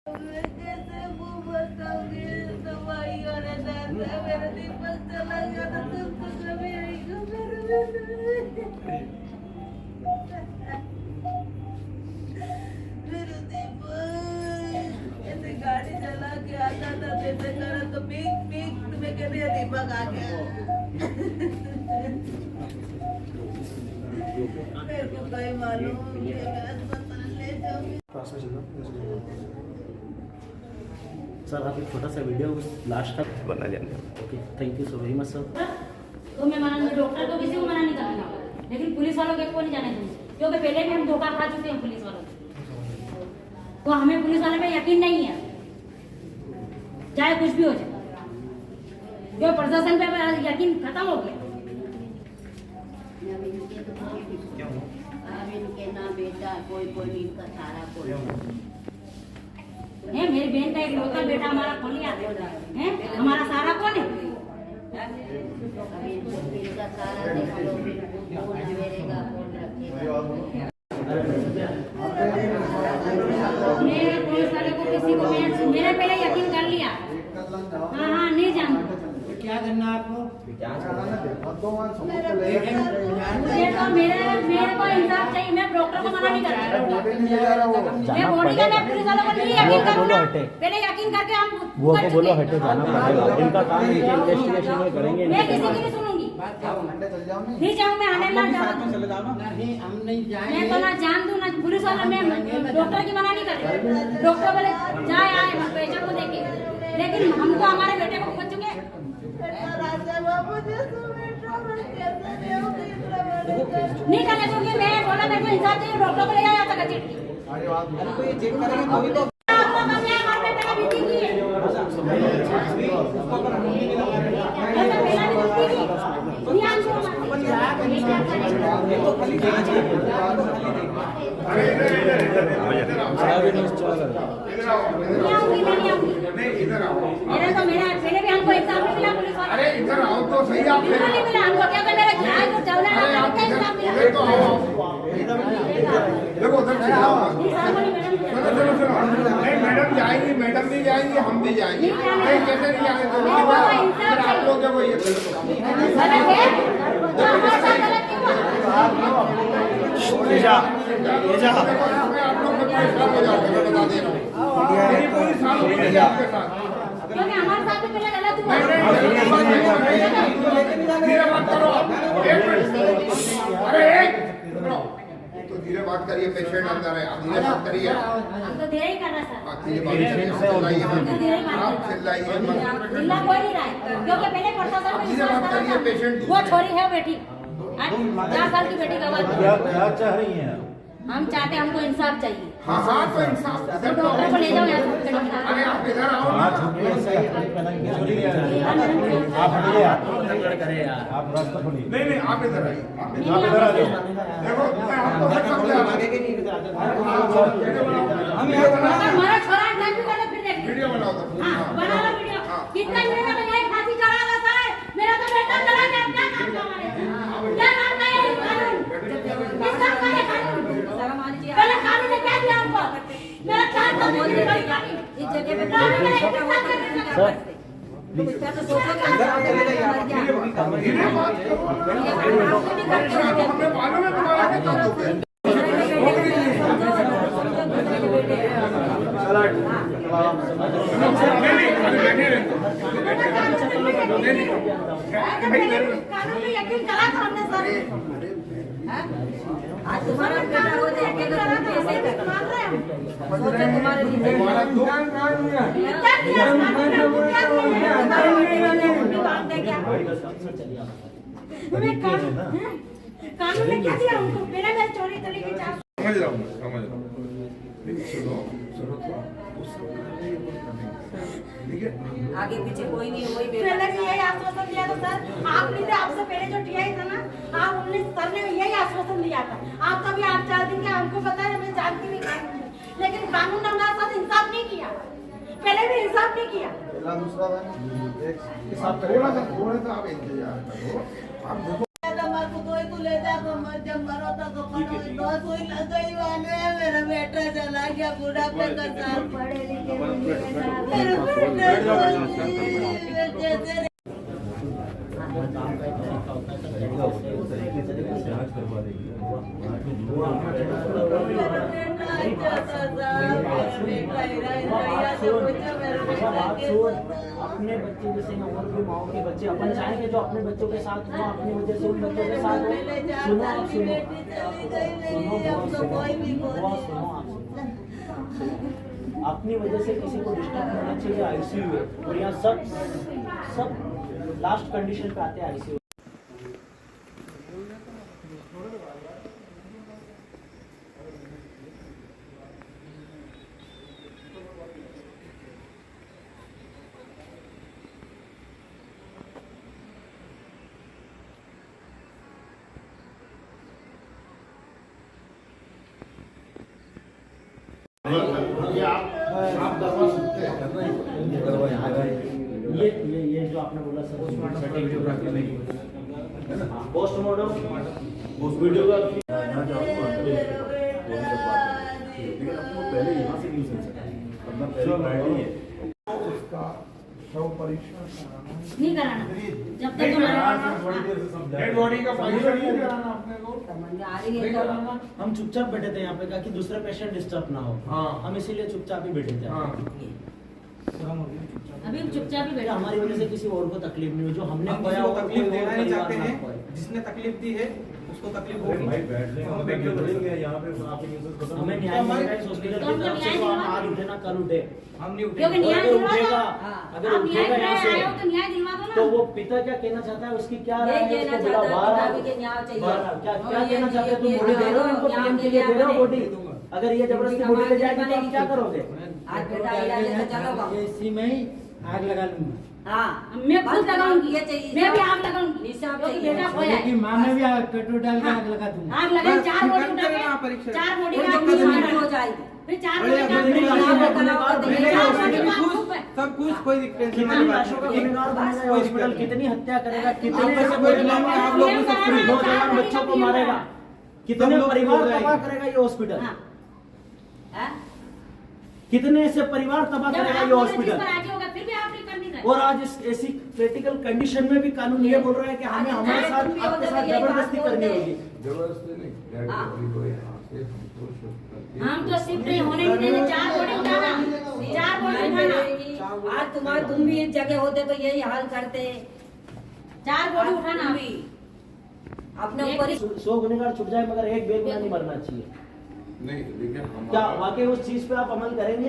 कैसे मुंह बताऊंगी दवाई और मेरा दीपक चला गया तो तुमको कभी आएगा मेरा दीपक ऐसे गाड़ी चला के आता था जैसे करा तो पीक पीक तुम्हें कहते दीपक आ गया मेरे को कहीं मालूम कि मैं अस्पताल ले जाऊंगी। सर आप एक छोटा सा वीडियो लास्ट तक बना लिया। Okay, thank you so very much sir. तो मैं मना नहीं, डॉक्टर को किसी को मना नहीं करूंगा, लेकिन पुलिस वालों को नहीं जाने दूंगी, क्योंकि पहले भी हम धोखा खा चुके हैं पुलिस वालों को। तो हमें पुलिस वाले पे यकीन नहीं है, चाहे कुछ भी हो जाए। जो प्रशासन पे यकीन खत्म हो गया। बेटा कोई इनका सारा कोई है, मेरी बहन का एक लोकल बेटा हमारा खोल लिया है, हमारा सारा कौन है? इनका सारा देख लो, मेरेगा फोन रखेगा। मेरे पुलिस वाले को किसी को मेरे पहले यकीन कर लिया। हाँ नहीं जानता। क्या करना आपको? मुझे तो मेरे को इंसाफ चाहिए। मैं डॉक्टर को मना नहीं कर रही, मैं बॉडी का मैं पुलिस वालों को नहीं यकीन करूंगा। पहले यकीन करके हम वो को बोलो हटे, जाना पड़ेगा, इनका काम है, इन्वेस्टिगेशन में करेंगे। मैं किसी की नहीं सुनूंगी, नहीं जाऊँ मैं, आने ना जाऊँ, नहीं हम नहीं जाएंगे। मैं तो ना जान दूँ ना पुलिस वाला। मैं डॉक्टर की मना नहीं कर रही, डॉक्टर बोले जाए आए पेशेंट को देखे, लेकिन हमको हमारे बेटे को पहुंच चुके। नहीं करने दूंगी मैं, बोला मेरे को इंसाफ चाहिए, डॉक्टर को ले जाया था चिट्ठी। कोई चेक करेंगे तो भी तो पहले भी हमको इंसाफ नहीं मिला पुलिस वाला। अरे इधर आओ तो सही आप। नहीं मिला हमको, क्या मेरा घायल को चलना ना इंसाफ मिला। देखो उधर चलो नहीं मैडम जाएंगी, मैडम भी जाएंगी, हम भी जाएंगे। नहीं कैसे नहीं जाएंगे? आप लोग जब ये आप लोग परेशान हो जाओगे, मैं बता दे रहा हूँ। मेरी पूरी सामने आपके साथ क्योंकि हमारे साथ भी पहले गलत हुआ। धीरे बात करो। अरे एक तो धीरे बात करिए, पेशेंट अंदर है, आप धीरे बात करिए। हम तो धीरे ही कर रहा सर। धीरे बात करिए, आप चिल्लाइए मत। चिल्ला कोई नहीं रहा है, क्योंकि पहले प्रशासन में धीरे बात करिए, पेशेंट वो छोरी है बेटी, 4 साल की बेटी गवा दी। क्या चाह रही हैं? हम चाहते हैं, हमको इंसाफ चाहिए। हाँ हाँ तो इंसाफ इधर तो डॉक्टर को ले जाओ यहाँ से। अरे आप इधर आओ ना। आप हटिए, आप रास्ता खोलिए। नहीं नहीं आप इधर आइए, आप इधर आ जाओ। देखो मैं आपको हर समझा हमारा छोरा इंसाफ भी करे, फिर देखिए। वीडियो बनाओ तो। हाँ बना लो वीडियो। कितना मेरे को यही फांसी चढ़ा रहा सर, मेरा तो बेटा चला गया। क्या काम था हमारे, क्या काम था ये कानून, किस काम का ये कानून? पहले कानून ने क्या दिया हमको? मेरा 4 साल की बेटी इस जगह पे सर धीरे बात करो। हमें मालूम है तुम्हारा क्या काम है। कानून में यकीन करा था हमने सर। आज तुम्हारा बेटा हो जाए कि अगर तुम ऐसे ही करते सोचो तुम्हारे लिए हमारा दुकान कहाँ है? क्या किया कानून ने क्या दिया हमको? पहले मैं चोरी चली गई। समझ रहा हूँ सुनो सुनो ठीक है। आगे पीछे कोई नहीं, वही पहले भी यही आश्वासन दिया था सर, आपने से आपसे पहले जो टीआई था ना, आप उन्होंने सर ने यही आश्वासन दिया था। आप कभी 8-4 दिन के हमको पता है, मैं जानती नहीं कानून, लेकिन कानून ने हमारे साथ इंसाफ नहीं किया, पहले भी इंसाफ नहीं किया। थोड़ा सा आप इंतजार करो। आप देखो जब मरो तो सुई लग गई वाले, मेरा बेटा चला गया बुढ़ापे का साथ, पढ़े लिखे अपने बच्चे जैसे न और भी माओ के बच्चे अपन चाहेंगे जो अपने बच्चों के साथ हो अपनी वजह से उन बच्चों के साथ हो। सुनो अपनी वजह से किसी को डिस्टर्ब होना चाहिए आईसीयू है और यहाँ सब लास्ट कंडीशन पे आते हैं आईसीयू। आप दवा सकते हैं ये जो आपने बोला सर पोस्टमार्टम वीडियोग्राफी पहले यहाँ से नहीं सुन सकते उसका शव परीक्षण नहीं कराना जब तक डेड बॉडी का परीक्षण नहीं कराना अपने को नहीं कराना। हम चुपचाप बैठे थे यहाँ पे ताकि दूसरा पेशेंट डिस्टर्ब ना हो। हाँ। हम इसीलिए चुपचाप ही बैठे थे। हाँ। अभी हम चुपचाप ही बैठे हमारी वजह से किसी और को तकलीफ नहीं हुई जो हमने हम खोया किसी को और तकलीफ कोई देना और नहीं परिवार चाहते ना हैं खोए। जिसने तकलीफ दी है उसको तकलीफ होगी। भाई बैठ लेंगे हम वीडियो करेंगे यहाँ पे आपकी न्यूज़ खत्म हमें न्याय मिलेगा इस हॉस्पिटल की तरफ से तो हम आज उठे ना कल उठे। हम नहीं उठे क्योंकि न्याय अगर दिलवा उठेगा दो। अगर आप न्याय उठेगा यहाँ दिलाए से आए हो तो न्याय दिलवा दो ना। तो वो पिता क्या कहना चाहता है उसकी क्या राय है कहना उसको चाहता बुला है बाहर पिता के न्याय चाहिए। क्या और कहना चाहते हो तुम बॉडी दे रहे हो इनको पीएम के लिए दे रहे हो बॉडी अगर ये जबरदस्ती बॉडी ले जाएगी तो आप क्या करोगे? आज बेटा इलाज से चलोगा इसी में ही आग लगा लूंगा। हाँ मैं खुद लगाऊंगी ये चाहिए मैं भी आग लगाऊंगी निशाब क्योंकि चाहिए। बेटा खोया है। माँ में भी पेट्रोल डाल के आग लगा दूंगा। आग लगा बस, 4 बॉडी करते उठा रहना के परीक्षा। 4 बॉडी कोई का दिक्कत आदमी नहीं मारा। हो जाएगी। फिर 4 अरे बॉडी का अपनी आदमी लाशों मारा। का गुनहगार बनेगा चार उसमें बॉडी भी का खुश, खूब है। सब कुछ कोई टेंशन कितनी वाली बात लाशों का नहीं है। गुनहगार बनेगा ये कोई हॉस्पिटल दिक्कत कितनी हत्या करेगा कितने आप ऐसे ऐसे कोई बोल रहे हैं, आप लोग भी सब फ्री। नौजवान बच्चों को मारेगा कितने सब लोग परिवार फ्री हो तबाह जाएंगे। करेगा ये हॉस्पिटल हाँ। हाँ? कितने ऐसे परिवार तबाह जब करेगा आप ये बोले जिस हॉस्पिटल पर राजी होगा फिर भी आप नहीं करनी चाहिए। और आज इस ऐसी क्रिटिकल कंडीशन में भी कानून ये बोल रहा है कि हमें हमारे साथ आपके साथ जबरदस्ती करनी होगी। जबरदस्ती नहीं डेड बॉडी को यहाँ से हमको शिफ्ट करके हम तो शिफ्ट नहीं होने नहीं देंगे 4 बॉडी उठाना 4 बॉडी उठाना आज तुम भी इस जगह होते तो यही हाल करते। 4 बॉडी उठाना अभी अपने ऊपर ही 100 गुनहगार छुट जाए मगर एक बेगुनाह नहीं मरना चाहिए। नहीं लेकिन क्या हमारा वाकई उस चीज पे आप अमल करेंगे?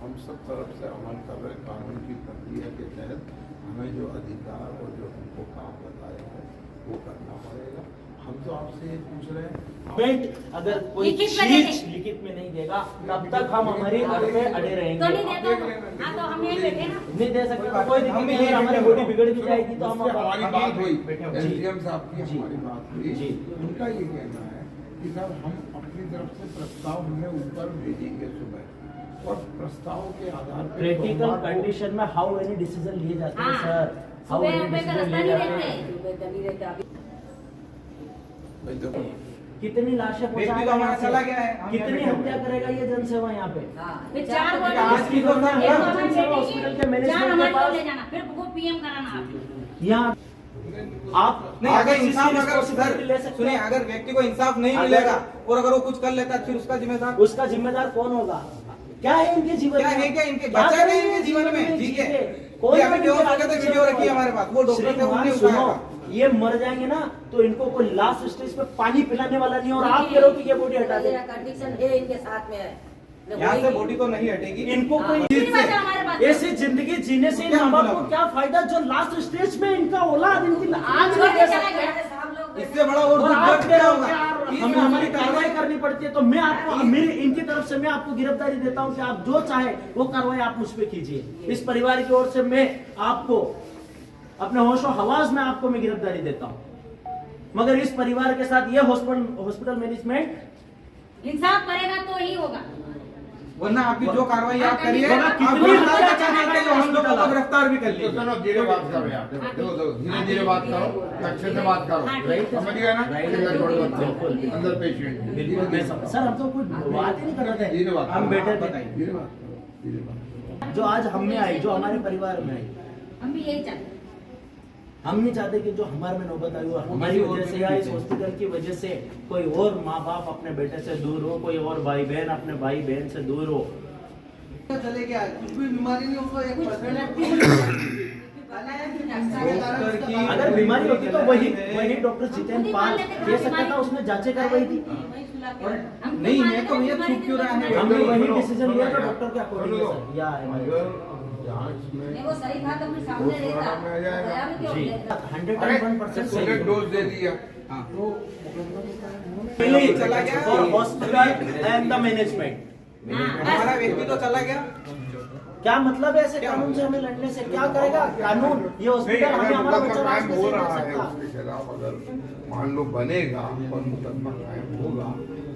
हम सब तरफ से अमल कर रहे हैं कानून की प्रक्रिया के तहत हमें जो अधिकार और जो हमको काम बताया है वो करना पड़ेगा। हम तो आपसे ये पूछ रहे हैं पेट अगर कोई लिखित में चीज देंगे। लिखित में नहीं देगा तब तक हम हमारी घर पे अड़े तो रहेंगे। नहीं देता तो हाँ तो हम यहीं बैठे ना नहीं दे सकते तो कोई दिक्कत नहीं है, हमारी बॉडी बिगड़ भी जाएगी तो हम जिससे हमारी बात हुई जी। एसडीएम साहब की जी। हमारी बात हुई जी। उनका ये कहना है कि सर हम अपनी तरफ से प्रस्ताव हमें ऊपर भेजेंगे सुबह और प्रस्ताव के आधार पर क्रिटिकल कंडीशन में हाउ एनी डिसीजन लिए जाते हैं हाँ। सर हाउ सुबह एनी उबह का डिसीजन रास्ता लिए नहीं जाते देखते। हैं। भाई देखो कितनी लाशें व्यक्ति तो पहुंचाएगा हमारा यहाँ से? चला गया है, हम कितनी यहाँ बैठे हत्या करेगा ये जनसेवा यहाँ पे? फिर 4 बॉडी आपकी तो ना एक हर तो हमारे जनसेवा बेटे हॉस्पिटल की, के 4 मैनेजमेंट के हमारे को पास ले जाना फिर वो पीएम कराना आप यहाँ आप नहीं अगर किसी इंसाफ अगर responsibility ले सकते सुनिए हैं। अगर व्यक्ति को इंसाफ नहीं अगर- मिलेगा और अगर वो कुछ कर लेता है फिर उसका जिम्मेदार उसका जिम्मेदार कौन होगा? क्या है इनके जीवन क्या में? है क्या इनके क्या बचा करेंगे नहीं इनके जीवन में ठीक है कोई अभी बेहोश हो गए थे वीडियो रखी है हमारे पास वो डॉक्टर थे उन्होंने सुनो उठाया ये मर जाएंगे ना तो इनको कोई लास्ट स्टेज पे पानी पिलाने वाला नहीं और आप कह रहे हो कि ये बॉडी हटा दे कंडीशन है इनके साथ में है यहाँ से बॉडी तो नहीं हटेगी इनको कोई हाँ। चीज नहीं बचा हमारे पास। से ऐसी जिंदगी जीने से इन क्या माँ बाप मतलब? को क्या फायदा जो लास्ट स्टेज में इनका औलाद इनकी आज छोड़ नहीं के दे चला सकते गया। सब लोग इससे बड़ा और और दुख आप दर्द कह क्या रहे हो होगा कि यार ये हमें जो हमारी हमारी कार्रवाई करनी पड़ती है तो मैं आपको मेरी इनकी तरफ से मैं आपको गिरफ्तारी देता हूं कि आप जो चाहे वो कार्रवाई आप मुझ पे कीजिए। इस परिवार की ओर से मैं आपको अपने होशो हवास में आपको मैं गिरफ्तारी देता हूं मगर इस परिवार के साथ ये हॉस्पिटल मैनेजमेंट इंसाफ करेगा तो ही होगा वरना आपकी जो कार्रवाई आप करिए वरना आप कितनी गिरफ्तार हत्या करना चाहेगा चाहिए, ये हम लोगों को हॉस्पिटल? गिरफ्तार भी कर तो लिए सुनो धीरे बात करो यार देखो धीरे धीरे बात करो अच्छे से बात करो समझ गए ना चिल्ला छोड़ मत अंदर पेशेंट सर हम तो कुछ बात ही नहीं कर रहे थे धीरे बात हम बैठे थे धीरे बात करो धीरे बात जो आज हम में आई, जो हमारे परिवार में आई। हम भी यही चाहते हैं। हम नहीं चाहते कि जो हमारे में नौबत आई हो हमारी वजह से या इस हॉस्पिटल की वजह से कोई और माँ बाप अपने बेटे से दूर हो, कोई और भाई बहन अपने भाई बहन से दूर हो। चले गया, कुछ भी बीमारी नहीं उसको 1% अगर बीमारी होती तो वही डॉक्टर जितेंद्र पाल कह सकता था, उसने जांचें करवाई थी। नहीं है तो ये चुप क्यों रहा है? हमने वही डिसीजन लिया था डॉक्टर के अकॉर्डिंग सर। या अगर जांच में नहीं, वो सही था तो अपने सामने रहता। में आ जाएगा। गया भी क्यों जी लेता? 101% सही सेकंड डोज दे दिया हाँ। चला गया हॉस्पिटल एंड द मैनेजमेंट। हमारा व्यक्ति तो चला गया। क्या मतलब है ऐसे कानून से हमें लड़ने से? क्या करेगा कानून? ये हॉस्पिटल हमें हमारा बच्चा राज हो कैसे दे रहा है सकता? उसके खिलाफ अगर मान लो बनेगा और मुकदमा कायम होगा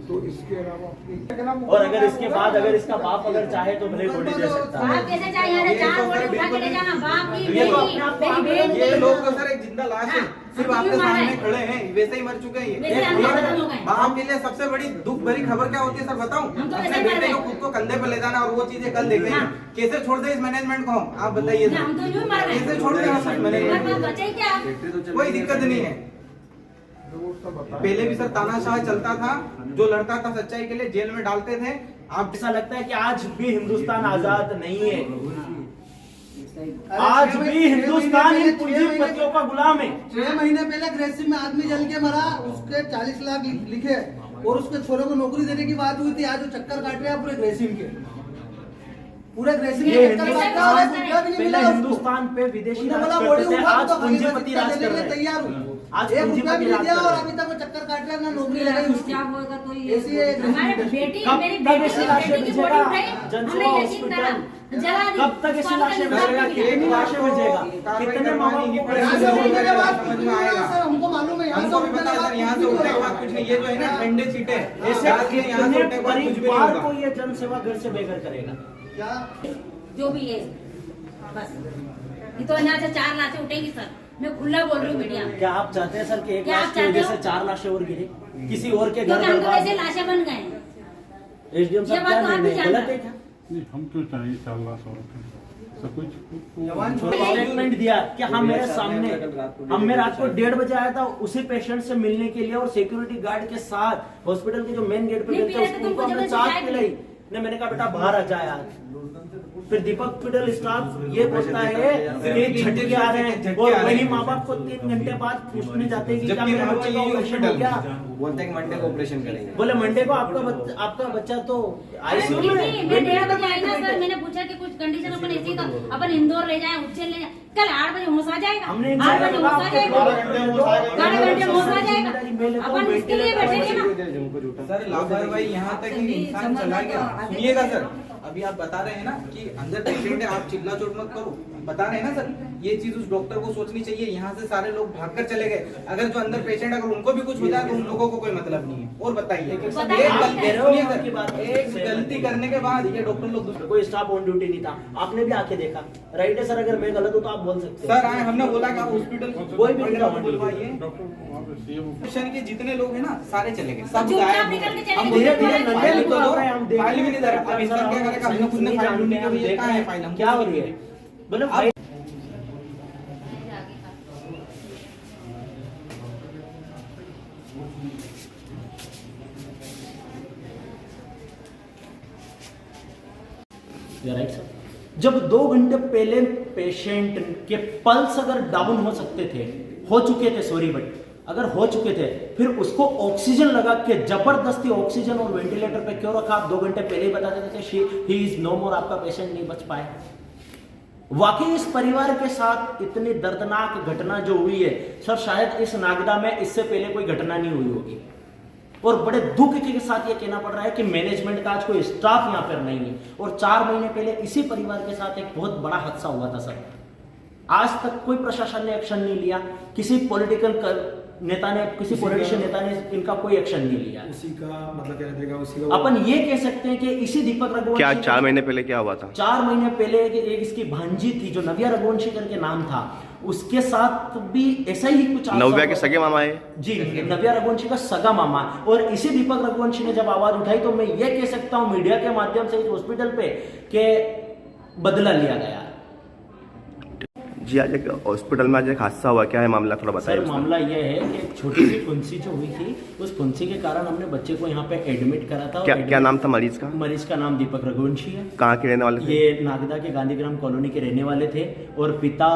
तो इसके अलावा और अगर इसके बाद अगर इसका बाप अगर चाहे तो भले बॉडी दे सकता है। बाप कैसे चाहिए? अरे चार बोले उठा के ले जाना, बाप की ये तो बेटी, अपने आप को मेरी बहन ये की। लोग तो सर एक जिंदा लाश है, सिर्फ आपके सामने खड़े हैं, वैसे ही मर चुके हैं ये। वैसे हम खत्म हो गए। बाप के लिए सबसे बड़ी दुख भरी खबर क्या होती है सर बताऊं? हम तो अपने वैसे ही मर बेटे गए। को खुद को कंधे पे ले जाना और वो चीजें कल देखेंगे। हाँ। कैसे छोड़ दे इस मैनेजमेंट को हम? आप बताइए हम तो यूं ही मर गए। कैसे छोड़ दे हम इस मैनेजमेंट हमारे को? पास बचे ही क्या? कोई दिक्कत नहीं है। पहले भी सर तानाशाह चलता था, जो लड़ता था सच्चाई के लिए जेल में डालते थे। आप ऐसा लगता है कि आज भी हिंदुस्तान आजाद नहीं है? आज भी हिंदुस्तान इन पूंजीपतियों का गुलाम है। 6 महीने पहले ग्रेसिम में आदमी जल के मरा, उसके 40 लाख लिखे और उसके छोरे को नौकरी देने की बात हुई थी। आज वो चक्कर काट रहे हैं पूरे ग्रेसिम के, पूरे ग्रेसिम ये के चक्कर काट रहा है, रुपया भी नहीं पहले मिला उसको। हिंदुस्तान पे विदेशी उन्होंने राज बोला बॉडी करते थे, उठा आज तो आगे पूंजीपति मैं राज देने कर के लिए रहे हैं। तैयार हूँ। आज 1 रुपया पूंजीपति भी नहीं राज दिया कर और रहे हैं। अभी तक वो चक्कर काट रहा है, ना नौकरी लगाई उसकी। क्या होगा तो ये ऐसी है हमारे ग्रेसिम की। बेटी, कब मेरी तक बेटी ऐसी की लाशें बेटी की बॉडी भेजेगा? उठाई, जनसेवा हमने यकीन करा, हॉस्पिटल जला दी। कब तक ऐसी लाशें उसको भेजेगा? हमने कितनी निकाल लाशें भेजेगा? कितने माँ बाप को यहाँ से पैसे उठने के बाद समझ कुछ में नहीं आएगा। हुआ सर, हमको मालूम है। यहाँ से हमको भी उठने पता के है बाद सर, यहाँ से कुछ उठने नहीं के बाद हुआ। कुछ नहीं। ये जो है ना ठंडे सीटे ऐसे यहाँ से कितने उठने के बाद कुछ भी नहीं परिवार होगा। को ये जनसेवा घर से बेघर करेगा? क्या जो भी है बस। ये तो यहाँ से 4 लाशें उठेंगी सर, मैं खुला बोल रही हूँ मीडिया में। क्या आप चाहते हैं सर कि एक क्या लाश आप की वजह चाहते से हो? 4 लाशें और गिरे, किसी और के घर क्योंकि हम तो वैसे बर्बाद? लाशें बन गए हैं। एसडीएम ये साहब बात क्या तो आप भी निर्णय जानते गलत है हैं। क्या? नहीं, हम तो चाहिए 4 लाख और सब कुछ स्टेटमेंट दिया कि हम मेरे सामने मैं रात को 1:30 बजे आया था उसी पेशेंट से मिलने के लिए और सिक्योरिटी गार्ड के साथ हॉस्पिटल के जो मेन गेट पे नहीं, मिलते पीछे तो उनको तुमको हमने जबरदस्ती चाट जाए पिलाई। ने मैंने कहा बेटा बाहर आ जा यार। फिर दीपक हॉस्पिटल स्टाफ ये बोलता है कि झटके आ रहे हैं और वही माँ बाप को 3 घंटे बाद पूछने जाते हैं कि क्या जबकि मेरे रहना बच्चे का चाहिए ऑपरेशन हो गया? बोलते हैं कि मंडे को ऑपरेशन करेंगे। बोले मंडे को आपका बच्चा तो अरे आईसीयू ठीक में है, मैं 1:30 बजे आई ना सर, मैंने पूछा कि कुछ कंडीशन अपन ऐसी तो अपन इंदौर ले जाए, उज्जैन ले जाए। कल 8 बजे होश आ जाएगा, हमने 8 बजे होश आ जाएगा, 12 घंटे होश आ जाएगा। अपन अपन उसके लिए बैठेंगे ना। सर लापरवाही यहाँ तक कि इंसान चला गया। सुनिएगा सर, अभी आप बता रहे हैं ना कि अंदर पेशेंट है, आप चिल्ला चोट मत करो। बता रहे हैं ना सर, ये चीज उस डॉक्टर को सोचनी चाहिए। यहाँ से सारे लोग भागकर चले गए। अगर जो अंदर पेशेंट अगर उनको भी कुछ हो जाए तो उन लोगों को कोई मतलब नहीं है। और बताइए, एक गलती करने के बाद ये डॉक्टर लोग दूसरे कोई स्टाफ ऑन ड्यूटी नहीं था, आपने भी आके देखा। राइट है सर, अगर मैं गलत हूँ तो आप बोल सकते सर आए, हमने बोला कि आप हॉस्पिटल कोई भी नहीं था। बुलवाइए। ऑपरेशन के जितने लोग हैं ना सारे चले गए, सब चुपचाप गायब हो निकल के गए। चले हम गए। धीरे-धीरे फाइल नंगे तो दो, हम देख फाइल भी नहीं दे रहा। अब इंसान क्या करेगा? हमने खुद ने फाइल ढूंढी कि भैया कहाँ है फाइल, हम क्या हो रही है? बोले फाइल राइट सर। जब 2 घंटे पहले पेशेंट के पल्स अगर डाउन हो सकते थे, हो चुके थे, सॉरी बट अगर हो चुके थे, फिर उसको ऑक्सीजन लगा के जबरदस्ती ऑक्सीजन और वेंटिलेटर पे क्यों रखा? आप 2 घंटे पहले ही बता देते थे ही इज नो मोर, आपका पेशेंट नहीं बच पाए। वाकई इस परिवार के साथ इतनी दर्दनाक घटना जो हुई है सर, शायद इस नागदा में इससे पहले कोई घटना नहीं हुई होगी। और बड़े दुख के साथ ये कहना पड़ रहा है कि मैनेजमेंट का आज कोई स्टाफ यहाँ पर नहीं है। और 4 महीने पहले इसी परिवार के साथ एक बहुत बड़ा हादसा हुआ था सर। आज तक कोई प्रशासन ने एक्शन नहीं लिया, किसी पॉलिटिकल नेता ने, किसी पॉलिटिशियन नेता ने इनका कोई एक्शन नहीं लिया। उसी का मतलब क्या रहेगा? उसी का अपन ये कह सकते हैं कि इसी दीपक रघुवंशी क्या 4 महीने पहले क्या हुआ था? 4 महीने पहले एक इसकी भांजी थी जो नव्या रघुवंशी करके नाम था, उसके साथ भी ऐसा ही कुछ हादसा नव्या के हुआ। सगे मामा है जी, नव्या रघुवंशी का सगा मामा। और इसी दीपक रघुवंशी ने जब आवाज उठाई तो मैं ये कह सकता हूं मीडिया के माध्यम से इस हॉस्पिटल पे कि बदला लिया गया। जी आज एक हॉस्पिटल में आज एक हादसा हुआ, क्या है मामला, थोड़ा बताइए। सर मामला यह है कि एक छोटी सी फुंसी जो हुई थी, उस फुंसी के कारण हमने बच्चे को यहाँ पे एडमिट करा था। क्या नाम था मरीज का? मरीज का नाम दीपक रघुवंशी है। कहाँ के रहने वाले थे? ये नागदा के गांधीग्राम कॉलोनी के रहने वाले थे और पिता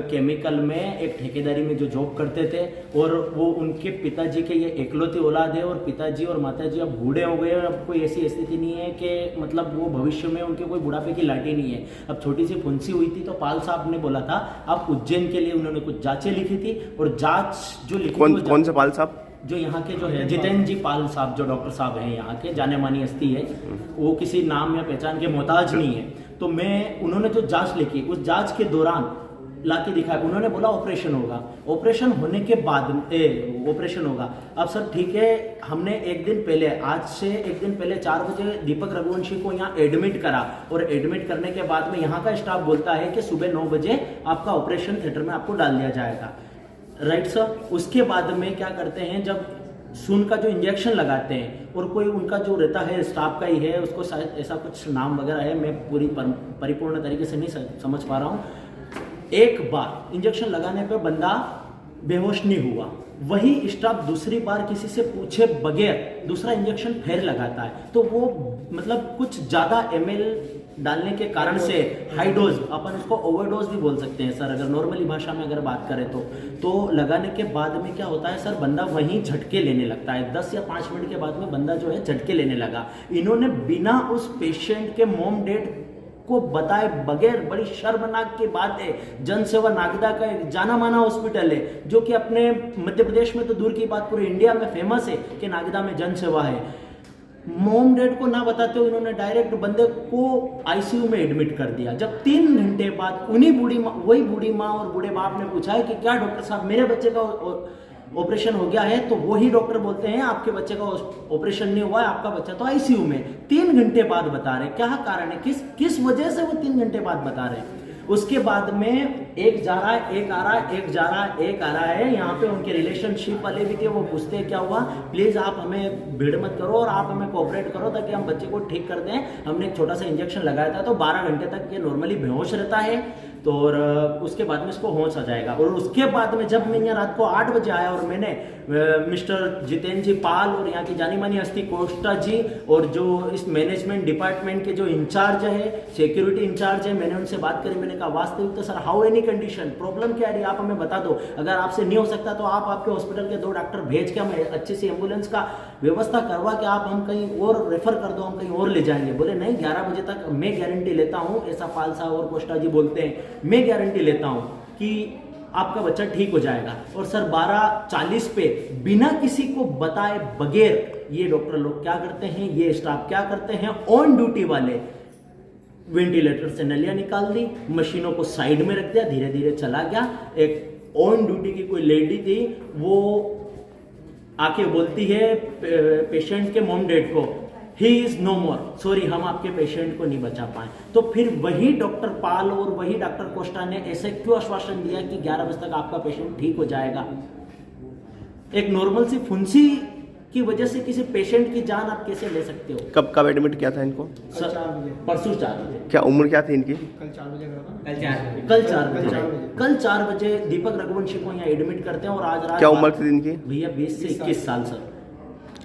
केमिकल में एक ठेकेदारी में जो जॉब करते थे और वो उनके पिताजी के ये एकलौती औलाद है और पिताजी और माताजी अब बूढ़े हो गए और अब कोई ऐसी स्थिति नहीं है कि मतलब वो भविष्य में उनके कोई बुढ़ापे की लाठी नहीं है। अब छोटी सी फुंसी हुई थी तो पाल साहब ने बोला था आप उज्जैन के लिए, उन्होंने कुछ जांचें लिखी थी और जांच जो लिखी कौन से पाल साहब? जो यहाँ के जो है जितेंद्र जी पाल साहब, जो डॉक्टर साहब हैं यहाँ के, जाने मानी हस्ती है, वो किसी नाम या पहचान के मोहताज नहीं है। तो उन्होंने जो जांच लिखी उस जांच के दौरान लाके दिखाया, उन्होंने बोला ऑपरेशन होगा, ऑपरेशन होने के बाद ऑपरेशन होगा। अब सर ठीक है, हमने एक दिन पहले, आज से एक दिन पहले 4 बजे दीपक रघुवंशी को यहाँ एडमिट करा और एडमिट करने के बाद में यहाँ का स्टाफ बोलता है कि सुबह 9 बजे आपका ऑपरेशन थिएटर में आपको डाल दिया जाएगा। Right sir. उसके बाद में क्या करते हैं, जब सुन का जो इंजेक्शन लगाते हैं और कोई उनका जो रहता है स्टाफ का ही है, उसको शायद ऐसा कुछ नाम वगैरह है, मैं पूरी परिपूर्ण तरीके से नहीं समझ पा रहा हूँ। एक बार इंजेक्शन लगाने पे बंदा बेहोश नहीं हुआ, वही स्टाफ दूसरी बार किसी से पूछे बगैर दूसरा इंजेक्शन फिर लगाता है। तो वो मतलब कुछ ज़्यादा ml डालने के कारण से हाई डोज, अपन उसको ओवरडोज भी बोल सकते हैं सर अगर नॉर्मली भाषा में अगर बात करें तो लगाने के बाद में क्या होता है सर, बंदा वहीं झटके लेने लगता है। 10 या 5 मिनट के बाद में बंदा जो है झटके लेने लगा। इन्होंने बिना उस पेशेंट के मॉम डेड को बताए बगैर, बड़ी शर्मनाक की बात है, जनसेवा नागदा का एक जाना माना हॉस्पिटल है जो कि अपने मध्य प्रदेश में तो दूर की बात पूरे इंडिया में फेमस है कि नागदा में जनसेवा है। मॉम डेड को ना बताते हुए उन्होंने डायरेक्ट बंदे को आईसीयू में एडमिट कर दिया। जब 3 घंटे बाद वही बूढ़ी माँ और बूढ़े बाप ने पूछा है कि क्या डॉक्टर साहब मेरे बच्चे का ऑपरेशन हो गया है, तो वही डॉक्टर बोलते हैं आपके बच्चे का ऑपरेशन नहीं हुआ है, आपका बच्चा तो आईसीयू में। 3 घंटे बाद बता रहे, क्या कारण है, किस वजह से वो 3 घंटे बाद बता रहे हैं। उसके बाद में एक जा रहा है, एक आ रहा है, एक जा रहा है, एक आ रहा है। यहाँ पे उनके रिलेशनशिप वाले भी थे, वो पूछते हैं क्या हुआ, प्लीज आप हमें भीड़ मत करो और आप हमें कोऑपरेट करो ताकि हम बच्चे को ठीक कर दें। हमने एक छोटा सा इंजेक्शन लगाया था, तो 12 घंटे तक ये नॉर्मली बेहोश रहता है, तो और उसके बाद में इसको होश आ जाएगा। और उसके बाद में जब मैं यहाँ रात को 8 बजे आया और मैंने मिस्टर जितेंद्र जी पाल और यहाँ की जानी मानी हस्ती कोस्टा जी और जो इस मैनेजमेंट डिपार्टमेंट के जो इंचार्ज है, सिक्योरिटी इंचार्ज है, मैंने उनसे बात करी। मैंने कहा वास्तविक तो sir how any condition, problem क्या है आप हमें बता दो, अगर आपसे नहीं हो सकता तो आप आपके हॉस्पिटल के 2 डॉक्टर भेज के हमें अच्छी सी एम्बुलेंस का व्यवस्था करवा के आप हम कहीं और रेफर कर दो, हम कहीं और ले जाएंगे। बोले नहीं, 11 बजे तक मैं गारंटी लेता हूँ, ऐसा पाल साहब और कोस्टा जी बोलते हैं, मैं गारंटी लेता हूँ कि आपका बच्चा ठीक हो जाएगा। और सर 12:40 पे बिना किसी को बताए बगैर ये डॉक्टर लोग क्या करते हैं, ये स्टाफ क्या करते हैं, ऑन ड्यूटी वाले वेंटिलेटर से नलियां निकाल दी, मशीनों को साइड में रख दिया, धीरे धीरे चला गया। एक ऑन ड्यूटी की कोई लेडी थी, वो आके बोलती है पेशेंट के मॉम डैड को, he is no more, sorry हम आपके पेशेंट को नहीं बचा पाए। तो फिर वही डॉक्टर पाल और वही डॉक्टर कोस्टा ने ऐसे क्यों आश्वासन दिया कि 11 बजे तक आपका पेशेंट ठीक हो जाएगा। एक नॉर्मल सी फुंसी की वजह से किसी पेशेंट की जान आप कैसे ले सकते हो। कब एडमिट किया था इनको? परसों 4 बजे। क्या उम्र क्या थी इनकी? कल 4 बजे कल 4 बजे दीपक रघुवंशी को यहाँ एडमिट करते हैं और आज रात। क्या उम्र थी इनकी? भैया 20 से 21 साल सर।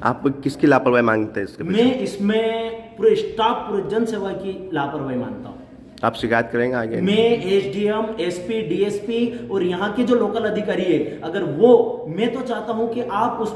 आप किसकी लापरवाही मांगते हैं इसके? मैं इसमें पूरे स्टाफ, पूरे जन सेवा की लापरवाही मानता हूँ। आप शिकायत करेंगे आगे? मैं एसडीएम, एसपी, डीएसपी और यहाँ के जो लोकल अधिकारी है, अगर वो, मैं तो चाहता हूँ कि आप उस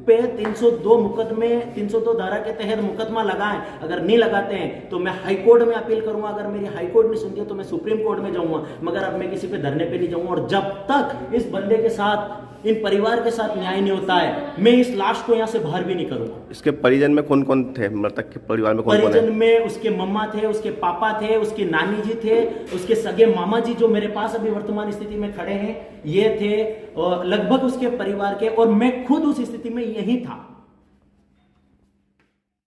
पे 302 मुकदमे, 302 धारा के तहत मुकदमा लगाएं। अगर नहीं लगाते हैं तो मैं हाई कोर्ट में अपील करूंगा, अगर मेरी हाई कोर्ट नहीं सुनती है तो मैं सुप्रीम कोर्ट में जाऊंगा, मगर अब मैं किसी पे धरने पे नहीं जाऊंगा। और जब तक इस बंदे के साथ, इन परिवार के साथ न्याय नहीं होता है, मैं इस लाश को यहाँ से बाहर भी नहीं करूंगा। इसके परिजन में कौन कौन थे? मृतक के परिवार में कौन कौन है? परिजन में उसके मम्मा थे, उसके पापा थे, उसके नानी जी थे, उसके सगे मामा जी जो मेरे पास अभी वर्तमान स्थिति में खड़े हैं, ये थे, और लगभग उसके परिवार के, और मैं खुद उस स्थिति में यही था।